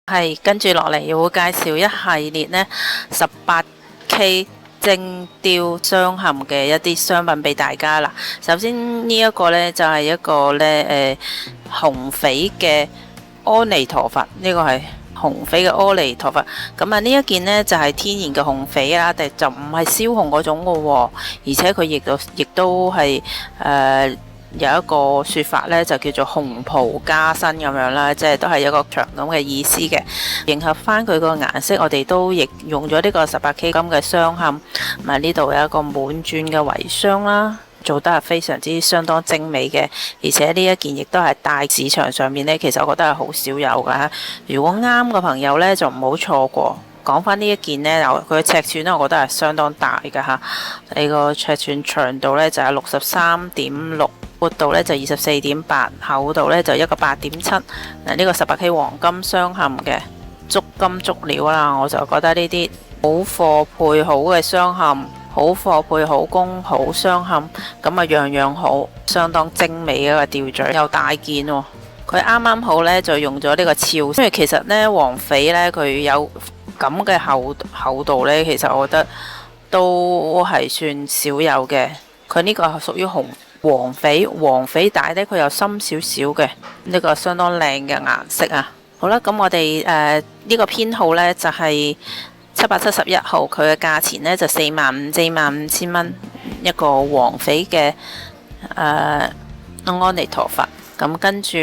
係跟住落嚟會介紹一系列呢 18K 精雕鑲嵌嘅一啲商品俾大家啦。首先呢一個呢，就係一個呢紅翡嘅阿彌陀佛，呢個係紅翡嘅阿彌陀佛。咁啊呢一件呢，就係天然嘅紅翡啦，但就唔係燒紅嗰種嘅喎，而且佢亦都係有一個說法咧，就叫做紅袍加身咁樣啦，即係都係一個長咁嘅意思嘅，迎合翻佢個顏色，我哋都亦用咗呢個 18K 金嘅鑲嵌，咁呢度有一個滿鑽嘅圍箱啦，做得係非常之相當精美嘅，而且呢一件亦都係大市場上面呢，其實我覺得係好少有噶，如果啱嘅朋友呢，就唔好錯過。講翻呢一件呢，佢嘅尺寸呢，我覺得係相當大嘅嚇，呢個尺寸長度呢，就係63.6。闊度呢就24.8，厚度呢就一個8.7。嗱，呢個 18K 黃金鑲嵌嘅足金足料啦，我就覺得呢啲好貨配好嘅鑲嵌，好貨配好工好鑲嵌，咁啊樣樣好，相當精美嘅一個吊墜，又大件喎。佢啱啱好呢就用咗呢個超，因為其實呢黃翡呢，佢有咁嘅厚度呢，其實我覺得都係算少有嘅。佢呢個係屬於黃翡帶呢，佢又深少少嘅，呢個相當靚嘅顏色啊！好啦，咁我哋呢個編號呢，就係771號，佢嘅價錢呢，就45,000蚊，一個黃翡嘅阿彌陀佛。咁跟住